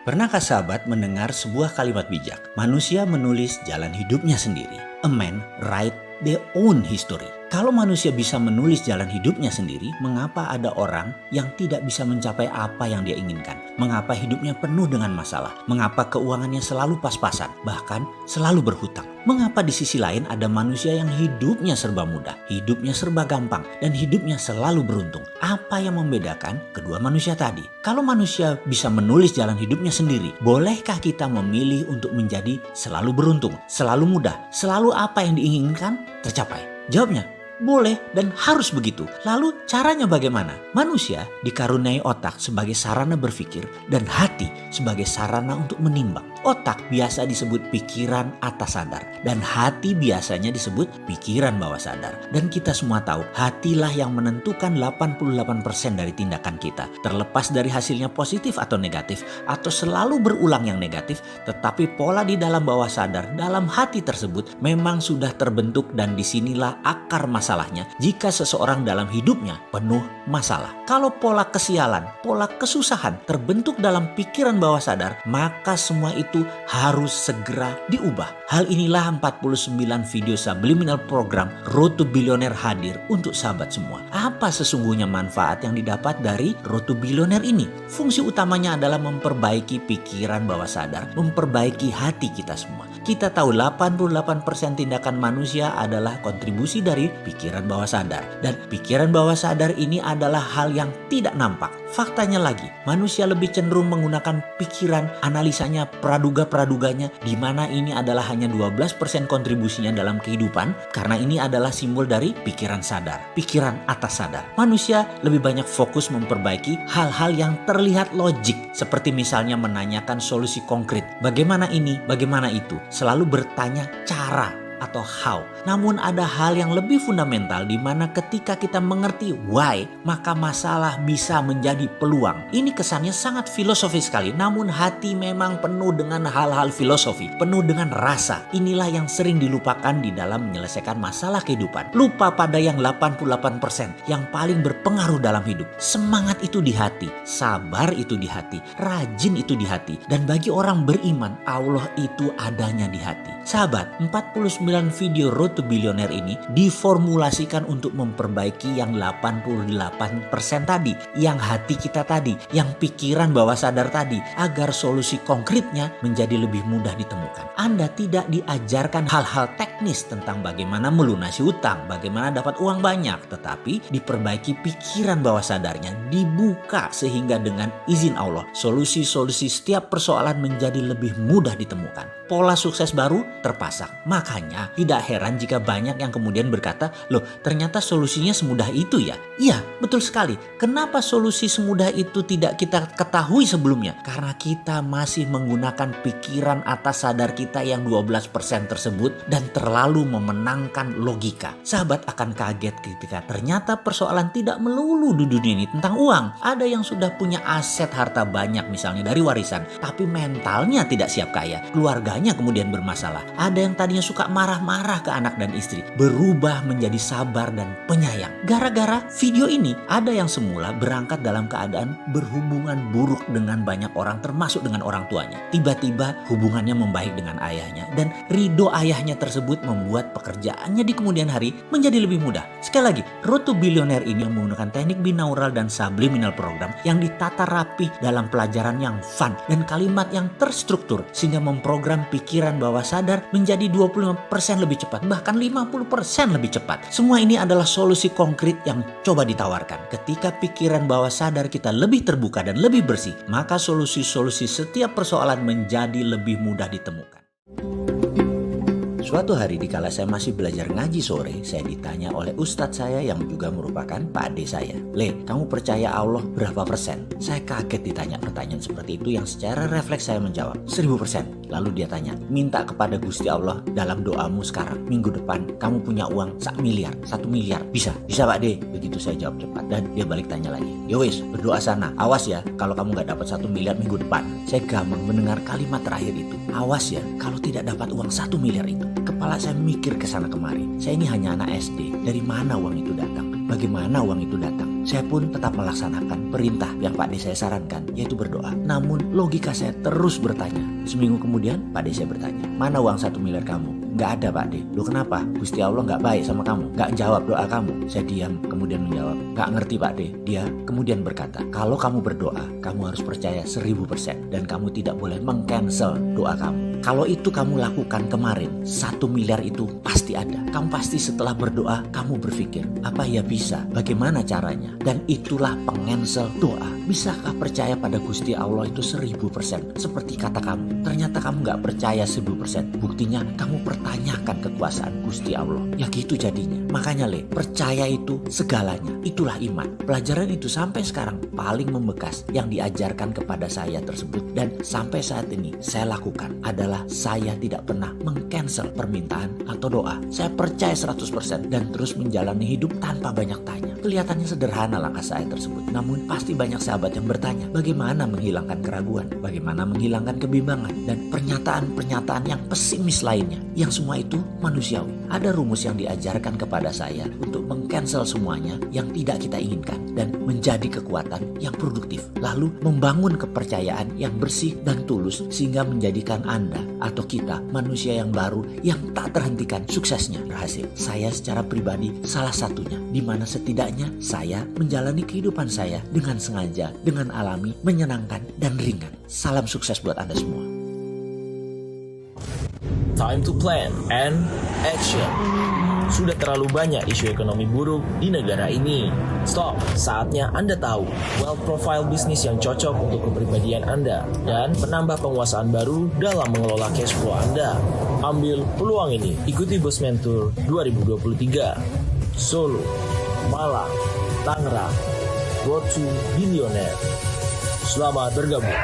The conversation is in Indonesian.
Pernahkah sahabat mendengar sebuah kalimat bijak? Manusia menulis jalan hidupnya sendiri. A man write their own history. Kalau manusia bisa menulis jalan hidupnya sendiri, mengapa ada orang yang tidak bisa mencapai apa yang dia inginkan? Mengapa hidupnya penuh dengan masalah? Mengapa keuangannya selalu pas-pasan, bahkan selalu berhutang? Mengapa di sisi lain ada manusia yang hidupnya serba mudah, hidupnya serba gampang, dan hidupnya selalu beruntung? Apa yang membedakan kedua manusia tadi? Kalau manusia bisa menulis jalan hidupnya sendiri, bolehkah kita memilih untuk menjadi selalu beruntung, selalu mudah, selalu apa yang diinginkan tercapai? Jawabnya, boleh dan harus begitu. Lalu caranya bagaimana? Manusia dikaruniai otak sebagai sarana berpikir dan hati sebagai sarana untuk menimbang. Otak biasa disebut pikiran atas sadar dan hati biasanya disebut pikiran bawah sadar. Dan kita semua tahu hatilah yang menentukan 88% dari tindakan kita. Terlepas dari hasilnya positif atau negatif atau selalu berulang yang negatif, tetapi pola di dalam bawah sadar dalam hati tersebut memang sudah terbentuk dan disinilah akar masalahnya jika seseorang dalam hidupnya penuh masalah. Kalau pola kesialan, pola kesusahan terbentuk dalam pikiran bawah sadar, maka semua itu harus segera diubah. Hal inilah 49 video subliminal program Road to Billionaire hadir untuk sahabat semua. Apa sesungguhnya manfaat yang didapat dari Road to Billionaire ini? Fungsi utamanya adalah memperbaiki pikiran bawah sadar, memperbaiki hati kita semua. Kita tahu 88% tindakan manusia adalah kontribusi dari pikiran bawah sadar. Dan pikiran bawah sadar ini adalah hal yang tidak nampak. Faktanya lagi, manusia lebih cenderung menggunakan pikiran, analisanya, praduga-praduganya, di mana ini adalah hanya 12% kontribusinya dalam kehidupan, karena ini adalah simbol dari pikiran sadar, pikiran atas sadar. Manusia lebih banyak fokus memperbaiki hal-hal yang terlihat logik, seperti misalnya menanyakan solusi konkret. Bagaimana ini, bagaimana itu? Selalu bertanya cara atau how. Namun ada hal yang lebih fundamental di mana ketika kita mengerti why, maka masalah bisa menjadi peluang. Ini kesannya sangat filosofis sekali, namun hati memang penuh dengan hal-hal filosofi, penuh dengan rasa. Inilah yang sering dilupakan di dalam menyelesaikan masalah kehidupan. Lupa pada yang 88% yang paling berpengaruh dalam hidup. Semangat itu di hati, sabar itu di hati, rajin itu di hati. Dan bagi orang beriman, Allah itu adanya di hati. Sahabat, 49 video Road to Billionaire ini diformulasikan untuk memperbaiki yang 88% tadi, yang hati kita tadi, yang pikiran bawah sadar tadi, agar solusi konkretnya menjadi lebih mudah ditemukan. Anda tidak diajarkan hal-hal teknis tentang bagaimana melunasi utang, bagaimana dapat uang banyak, tetapi diperbaiki pikiran bawah sadarnya, dibuka sehingga dengan izin Allah, solusi-solusi setiap persoalan menjadi lebih mudah ditemukan. Pola sukses baru terpasang. Makanya tidak heran jika banyak yang kemudian berkata, loh ternyata solusinya semudah itu ya? Iya, betul sekali. Kenapa solusi semudah itu tidak kita ketahui sebelumnya? Karena kita masih menggunakan pikiran atas sadar kita yang 12% tersebut dan terlalu memenangkan logika. Sahabat akan kaget ketika ternyata persoalan tidak melulu di dunia ini tentang uang. Ada yang sudah punya aset harta banyak misalnya dari warisan, tapi mentalnya tidak siap kaya. Keluarganya kemudian bermasalah. Ada yang tadinya suka marah-marah ke anak dan istri, berubah menjadi sabar dan penyayang. Gara-gara video ini, ada yang semula berangkat dalam keadaan berhubungan buruk dengan banyak orang, termasuk dengan orang tuanya. Tiba-tiba hubungannya membaik dengan ayahnya, dan ridho ayahnya tersebut membuat pekerjaannya di kemudian hari menjadi lebih mudah. Sekali lagi, Road to Billionaire ini menggunakan teknik binaural dan subliminal program yang ditata rapi dalam pelajaran yang fun dan kalimat yang terstruktur, sehingga memprogram pikiran bawah sadar menjadi 25% lebih cepat, bahkan 50% lebih cepat. Semua ini adalah solusi konkret yang coba ditawarkan. Ketika pikiran bawah sadar kita lebih terbuka dan lebih bersih, maka solusi-solusi setiap persoalan menjadi lebih mudah ditemukan. Suatu hari dikala saya masih belajar ngaji sore, saya ditanya oleh ustadz saya yang juga merupakan Pak Ade saya. Le, kamu percaya Allah berapa persen? Saya kaget ditanya pertanyaan seperti itu yang secara refleks saya menjawab 1000%. Lalu dia tanya, minta kepada Gusti Allah dalam doamu sekarang, minggu depan kamu punya uang 1 miliar, 1 miliar. Bisa? Bisa Pak Ade. Begitu saya jawab cepat dan dia balik tanya lagi. Yowes, berdoa sana. Awas ya kalau kamu gak dapat 1 miliar minggu depan. Saya gamang mendengar kalimat terakhir itu. Awas ya kalau tidak dapat uang 1 miliar itu. Kepala saya mikir ke sana kemari. Saya ini hanya anak SD. Dari mana uang itu datang? Bagaimana uang itu datang? Saya pun tetap melaksanakan perintah yang Pak D saya sarankan, yaitu berdoa. Namun logika saya terus bertanya. Seminggu kemudian Pak D saya bertanya, mana uang 1 miliar kamu? Nggak ada Pak D. Loh kenapa? Gusti Allah nggak baik sama kamu? Nggak jawab doa kamu? Saya diam kemudian menjawab, nggak ngerti Pak D. Dia kemudian berkata, kalau kamu berdoa, kamu harus percaya 1000% dan kamu tidak boleh meng-cancel doa kamu. Kalau itu kamu lakukan kemarin, 1 miliar itu pasti ada. Kamu pasti setelah berdoa, kamu berpikir, apa ya bisa? Bagaimana caranya? Dan itulah peng-cancel doa. Bisakah percaya pada Gusti Allah itu 1000%? Seperti kata kamu. Ternyata kamu nggak percaya 1000%. Buktinya kamu pertanyakan kekuasaan Gusti Allah. Ya gitu jadinya. Makanya percaya itu segalanya. Itulah iman. Pelajaran itu sampai sekarang paling membekas yang diajarkan kepada saya tersebut. Dan sampai saat ini saya lakukan adalah saya tidak pernah meng-cancel permintaan atau doa. Saya percaya 100% dan terus menjalani hidup tanpa banyak tanya. Kelihatannya sederhana langkah saya tersebut. Namun pasti banyak sahabat yang bertanya, bagaimana menghilangkan keraguan? Bagaimana menghilangkan kebimbangan? Dan pernyataan-pernyataan yang pesimis lainnya. Yang semua itu manusiawi. Ada rumus yang diajarkan kepada saya untuk meng-cancel semuanya yang tidak kita inginkan. Dan menjadi kekuatan yang produktif. Lalu membangun kepercayaan yang bersih dan tulus sehingga menjadikan Anda atau kita manusia yang baru yang tak terhentikan suksesnya berhasil. Saya secara pribadi salah satunya, di mana setidaknya saya menjalani kehidupan saya dengan sengaja, dengan alami, menyenangkan dan ringan. Salam sukses buat Anda semua. Time to plan and action. Sudah terlalu banyak isu ekonomi buruk di negara ini. Stop, saatnya Anda tahu wealth profile bisnis yang cocok untuk kepribadian Anda dan menambah penguasaan baru dalam mengelola cash flow Anda. Ambil peluang ini, ikuti Bos Mentor 2023. Solo, Malang, Tangerang, Road to Billionaire. Selamat bergabung.